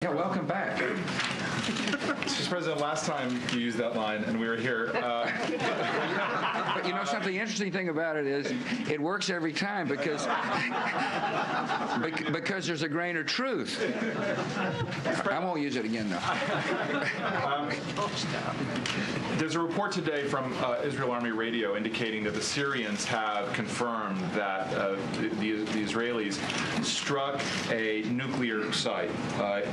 Yeah, welcome back. Mr. President, last time you used that line and we were here. But you know, something interesting thing about it is it works every time because there's a grain of truth. I won't use it again, though. There's a report today from Israel Army Radio indicating that the Syrians have confirmed that the Israelis struck a nuclear site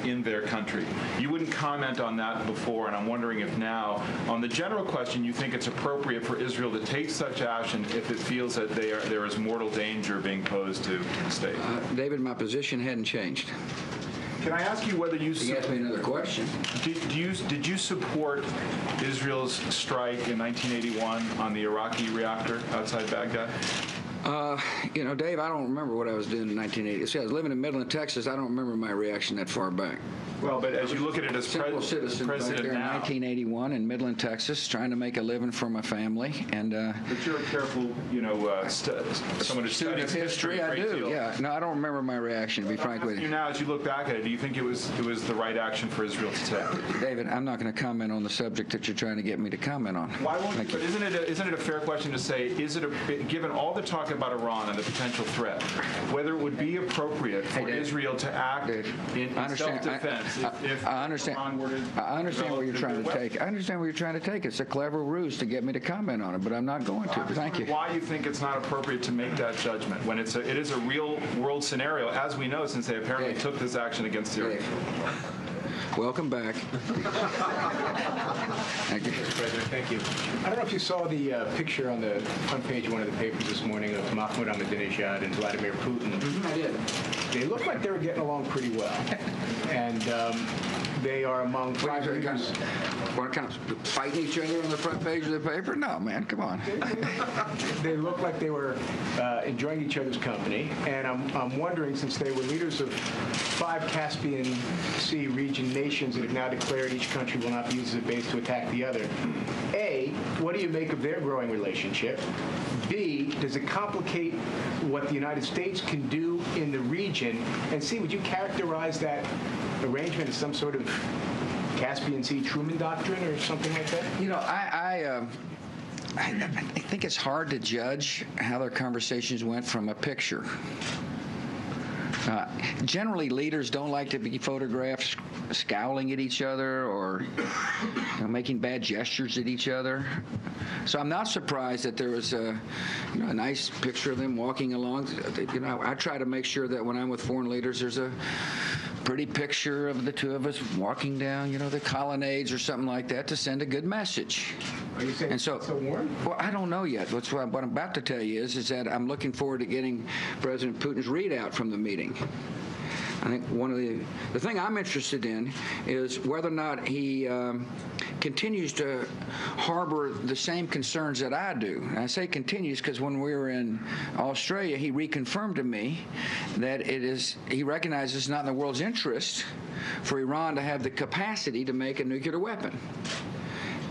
in their country. You wouldn't comment on that before, and I'm wondering if now, on the general question, you think it's appropriate for Israel to take such action if it feels that there is mortal danger being posed to the state? David, my position hadn't changed. Can I ask you whether you ask me another question? Did you support Israel's strike in 1981 on the Iraqi reactor outside Baghdad? You know, Dave, I don't remember what I was doing in 1980. See, I was living in Midland, Texas. I don't remember my reaction that far back. Well, but as you look at it as simple citizen back there in 1981 in Midland, Texas, trying to make a living for my family, and. But you're a careful, someone who studies history. I do. Deal. Yeah. No, I don't remember my reaction. To be frank with you. Now, as you look back at it, do you think it was the right action for Israel to take? David, I'm not going to comment on the subject that you're trying to get me to comment on. Why won't you? But isn't it a fair question to say? Given all the talk about Iran and the potential threat, whether it would be appropriate for Israel to act in self-defense? I understand. I understand where you're trying to take. I understand where you're trying to take. It's a clever ruse to get me to comment on it, but I'm not going to. Thank you. Why you think it's not appropriate to make that judgment when it is a real world scenario, as we know, since they apparently took this action against Syria? Welcome back. Thank you. Mr. President, thank you. I don't know if you saw the picture on the front page of one of the papers this morning of Mahmoud Ahmadinejad and Vladimir Putin. I did. They look like they were getting along pretty well. And they are among five leaders. What, kind of fighting each other on the front page of the paper? No, man, come on. They look like they were enjoying each other's company. And I'm wondering, since they were leaders of 5 Caspian Sea region nations that have now declared each country will not be used as a base to attack the other, A, what do you make of their growing relationship? B, does it complicate what the United States can do in the region? And C, would you characterize that arrangement as some sort of Caspian Sea Truman Doctrine or something like that? You know, I think it's hard to judge how their conversations went from a picture. Generally, leaders don't like to be photographed scowling at each other or making bad gestures at each other. So I'm not surprised that there was a nice picture of them walking along. I try to make sure that when I'm with foreign leaders, there's a pretty picture of the two of us walking down, the colonnades or something like that to send a good message. Are you saying so warm? Well, I don't know yet. What I'm about to tell you is that I'm looking forward to getting President Putin's readout from the meeting. I think one of the thing I'm interested in is whether or not he continues to harbor the same concerns that I do. And I say continues because when we were in Australia, he reconfirmed to me that he recognizes it's not in the world's interest for Iran to have the capacity to make a nuclear weapon.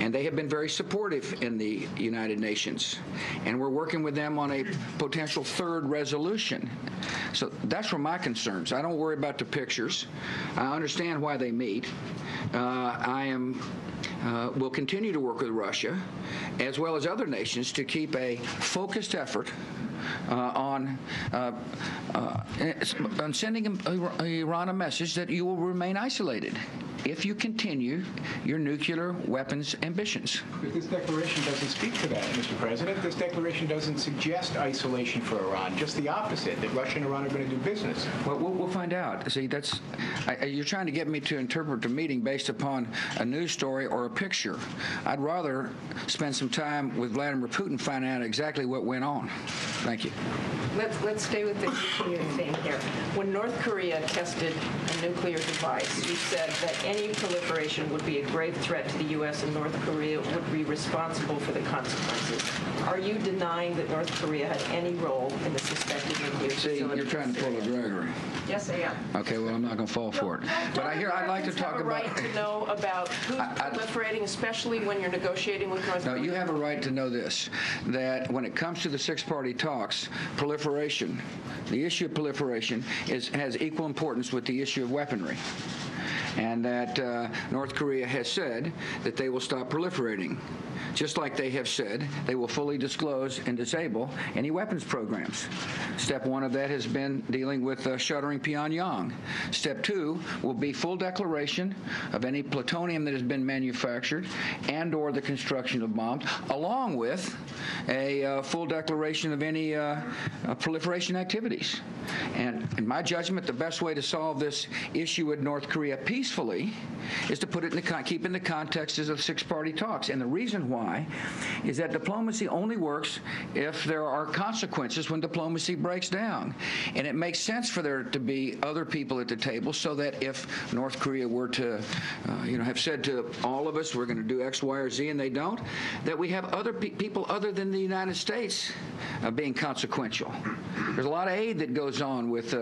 And they have been very supportive in the United Nations. And we're working with them on a potential third resolution. So that's where my concerns. I don't worry about the pictures. I understand why they meet. Will continue to work with Russia, as well as other nations, to keep a focused effort on sending Iran a message that you will remain isolated if you continue your nuclear weapons ambitions. But this declaration doesn't speak to that, Mr. President. This declaration doesn't suggest isolation for Iran, just the opposite, that Russia and Iran are going to do business. Well, we'll find out. See, you're trying to get me to interpret the meeting based upon a news story or a picture. I'd rather spend some time with Vladimir Putin finding out exactly what went on. Thank you. Let's stay with the nuclear thing here. When North Korea tested a nuclear device, you said that any proliferation would be a grave threat to the U.S. and North Korea would be responsible for the consequences. Are you denying that North Korea had any role in the suspected nuclear facility? See, you're trying to pull a Gregory. Yes, I am. Okay, well, I'm not going to fall for it. But I'd like to talk about. You have a right to know about who's proliferating, especially when you're negotiating with North Korea. No, you have a right to know this, that when it comes to the 6-party talks, proliferation proliferation, the issue of proliferation has equal importance with the issue of weaponry. And that North Korea has said that they will stop proliferating, just like they have said they will fully disclose and disable any weapons programs. Step one of that has been dealing with shuttering Pyongyang. Step two will be full declaration of any plutonium that has been manufactured and or the construction of bombs, along with a full declaration of any proliferation activities. And in my judgment, the best way to solve this issue with North Korea peacefully is to put it in keep in the context of six-party talks. And the reason why is that diplomacy only works if there are consequences when diplomacy breaks down. And it makes sense for there to be other people at the table, so that if North Korea were to, have said to all of us, we're going to do X, Y, or Z, and they don't, that we have other people other than the United States being consequential. There's a lot of aid that goes on with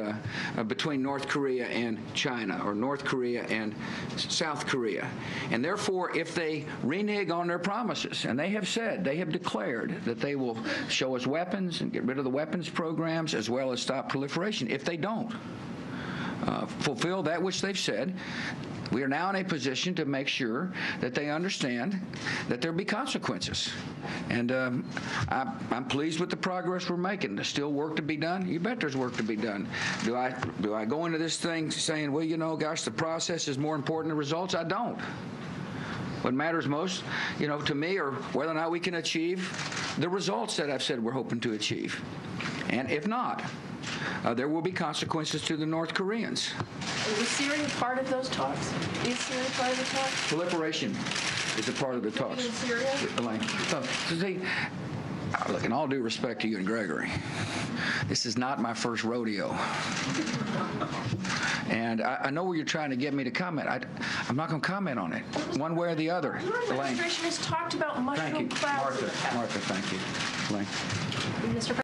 between North Korea and China, or North Korea and South Korea. And therefore, if they renege on their promises, and they have said, they have declared that they will show us weapons and get rid of the weapons programs as well as stop proliferation. If they don't fulfill that which they've said, we are now in a position to make sure that they understand that there'll be consequences. And I'm pleased with the progress we're making. There's still work to be done. You bet there's work to be done. Do I go into this thing saying, well, gosh, the process is more important than results? I don't. What matters most, to me, are whether or not we can achieve the results that I've said we're hoping to achieve. And if not, there will be consequences to the North Koreans. Was Syria part of those talks? Is Syria part of the talks? Proliferation is a part of the talks. In Syria? See, look, in all due respect to you and Gregory, this is not my first rodeo. And I know where you're trying to get me to comment. I'm not going to comment on it, one way or the other. Your administration has talked about mushroom clouds. Martha, thank you. Elaine. Mr.